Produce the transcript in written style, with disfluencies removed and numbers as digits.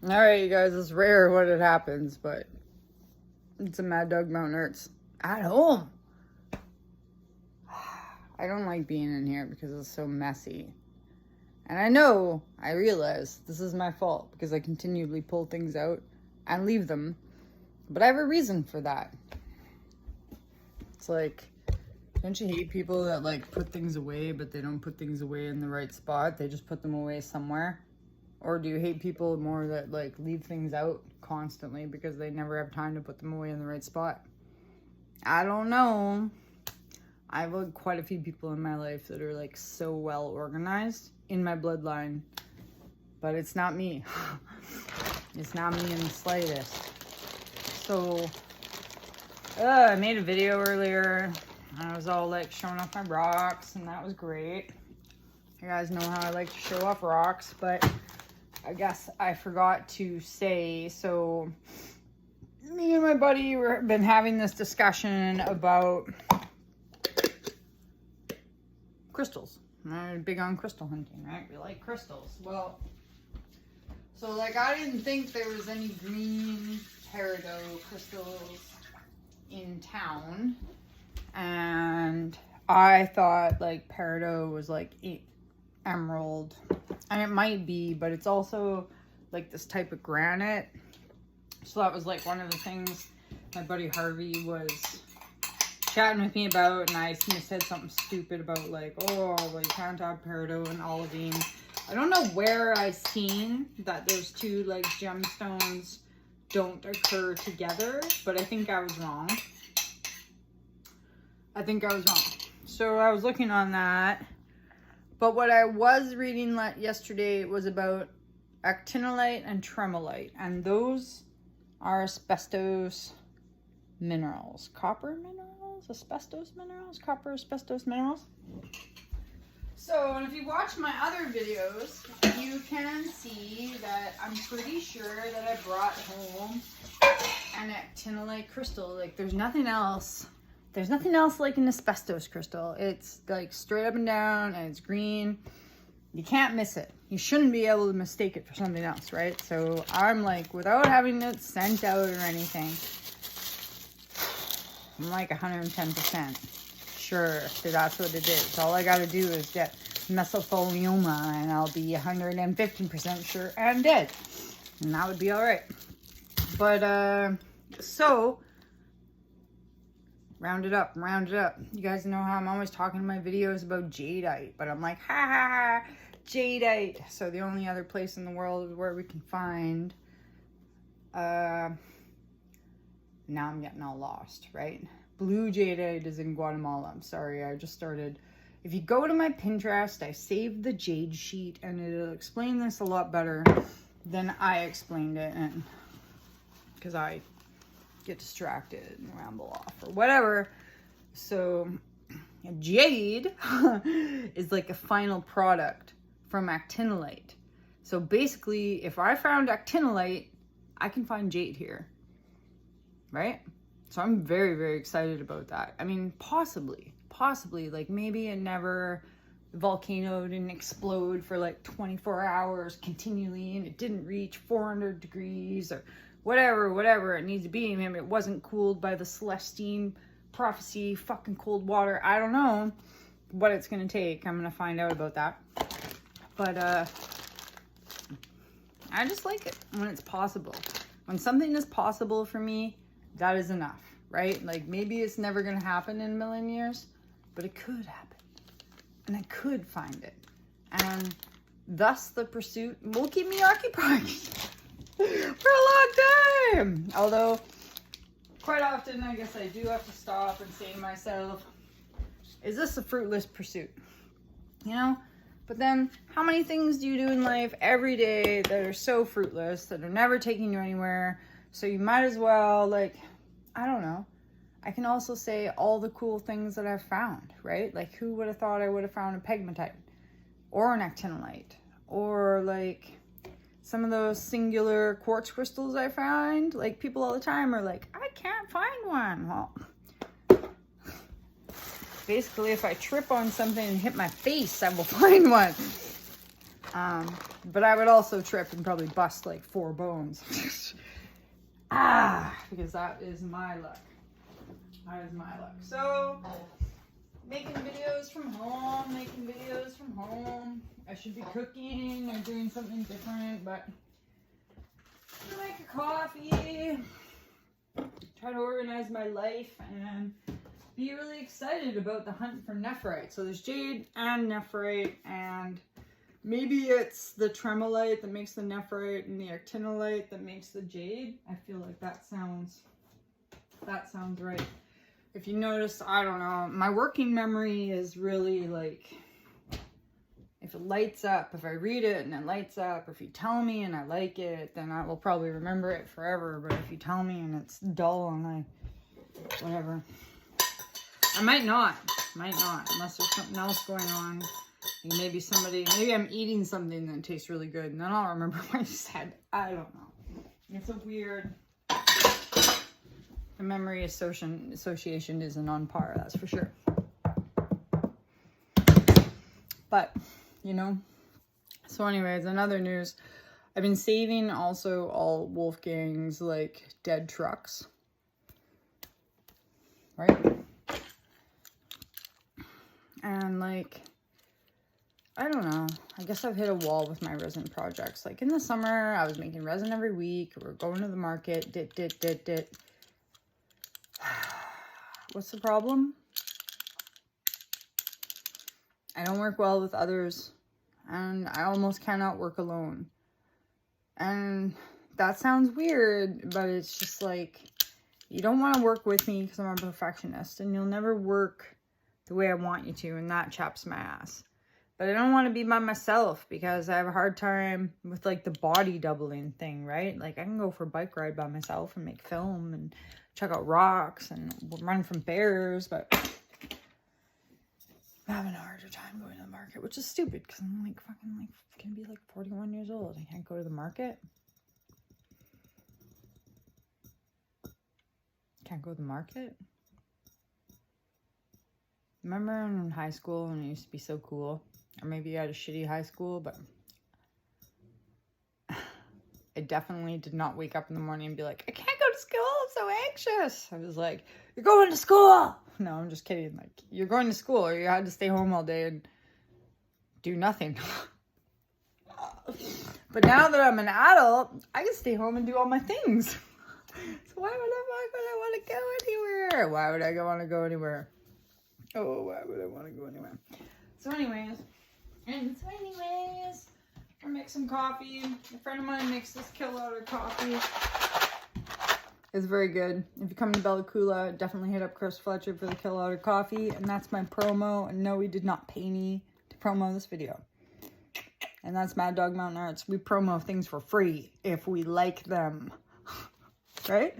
Alright, you guys, it's rare when it happens, but it's a Mad Dog Mountain Arts at home. I don't like being in here because it's so messy. And I realize this is my fault because I continually pull things out and leave them. But I have a reason for that. It's like, don't you hate people that like put things away, but they don't put things away in the right spot? They just put them away somewhere. Or do you hate people more that like leave things out constantly because they never have time to put them away in the right spot? I don't know. I have like, quite a few people in my life that are like so well organized in my bloodline, but it's not me. It's not me in the slightest. So, I made a video earlier. I was all like showing off my rocks, and that was great. You guys know how I like to show off rocks, but I guess I forgot to say, so me and my buddy have been having this discussion about crystals. I'm big on crystal hunting, right? We like crystals. Well, so like I didn't think there was any green peridot crystals in town. And I thought like peridot was like emerald. And it might be, but it's also like this type of granite. So that was like one of the things my buddy Harvey was chatting with me about, and I said something stupid about like, oh, well, you can't have peridot and olivine. I don't know where I seen that those two like gemstones don't occur together, but I think I was wrong. So I was looking on that. But what I was reading yesterday was about actinolite and tremolite, and those are asbestos minerals. Copper minerals? Asbestos minerals? Copper asbestos minerals? So, and if you watch my other videos, you can see that I'm pretty sure that I brought home an actinolite crystal. Like, there's nothing else like an asbestos crystal. It's like straight up and down, and it's green. You can't miss it. You shouldn't be able to mistake it for something else, right? So I'm like, without having it sent out or anything, I'm like 110% sure that that's what it is. All I gotta do is get mesothelioma and I'll be 150% sure and dead. And that would be all right. But, so round it up. You guys know how I'm always talking in my videos about jadeite, but I'm like, ha ha ha, jadeite. So the only other place in the world where we can find, now I'm getting all lost, right? Blue jadeite is in Guatemala. I'm sorry, I just started. If you go to my Pinterest, I saved the jade sheet, and it'll explain this a lot better than I explained it, and because I get distracted and ramble off or whatever. So jade is like a final product from actinolite. So basically, if I found actinolite, I can find jade here, right? So I'm very, very excited about that. I mean, possibly, like maybe it never, the volcano didn't explode for like 24 hours continually and it didn't reach 400 degrees or whatever it needs to be. Maybe it wasn't cooled by the Celestine prophecy, fucking cold water. I don't know what it's gonna take. I'm gonna find out about that. But I just like it when it's possible. When something is possible for me, that is enough, right? Like maybe it's never gonna happen in a million years, but it could happen. And I could find it. And thus the pursuit will keep me occupied for a long time. Although, quite often, I guess I do have to stop and say to myself, is this a fruitless pursuit? You know? But then, how many things do you do in life every day that are so fruitless, that are never taking you anywhere? So you might as well, like, I don't know. I can also say all the cool things that I've found, right? Like, who would have thought I would have found a pegmatite? Or an actinolite? Or, like, some of those singular quartz crystals I find, like people all the time are like, I can't find one. Well, basically if I trip on something and hit my face, I will find one. But I would also trip and probably bust like 4 bones. Because that is my luck. That is my luck. So, making videos from home, I should be cooking or doing something different, but I'm gonna make a coffee, try to organize my life, and be really excited about the hunt for nephrite. So there's jade and nephrite, and maybe it's the tremolite that makes the nephrite and the actinolite that makes the jade. I feel like that sounds right. If you notice, I don't know, my working memory is really like, if it lights up, if I read it and it lights up, if you tell me and I like it, then I will probably remember it forever. But if you tell me and it's dull and whatever, I might not, unless there's something else going on. Maybe I'm eating something that tastes really good and then I'll remember what I said. I don't know. It's a weird, the memory association isn't on par, that's for sure. But, you know, so anyways, in other news, I've been saving also all Wolfgang's like dead trucks, right? And like, I don't know, I guess I've hit a wall with my resin projects. Like in the summer, I was making resin every week. We're going to the market, What's the problem? I don't work well with others, and I almost cannot work alone. And that sounds weird, but it's just like, you don't want to work with me because I'm a perfectionist, and you'll never work the way I want you to, and that chaps my ass. But I don't want to be by myself because I have a hard time with like the body doubling thing, right? Like I can go for a bike ride by myself and make film and check out rocks and run from bears, but I'm having a harder time going to the market, which is stupid because I'm like fucking like gonna be like 41 years old. I can't go to the market. Can't go to the market. Remember in high school when it used to be so cool? Or maybe you had a shitty high school, but I definitely did not wake up in the morning and be like, I can't go to school, I'm so anxious. I was like, you're going to school. No, I'm just kidding. Like, you're going to school, or you had to stay home all day and do nothing. But now that I'm an adult, I can stay home and do all my things. So why would I want to go anywhere? Why would I want to go anywhere? Oh, why would I want to go anywhere? So anyways, I'll make some coffee. A friend of mine makes this Kill Outta coffee. It's very good. If you come to Bella Coola, definitely hit up Chris Fletcher for the Kill Outta coffee. And that's my promo. And no, he did not pay me to promo this video. And that's Mad Dog Mountain Arts. We promo things for free if we like them. Right?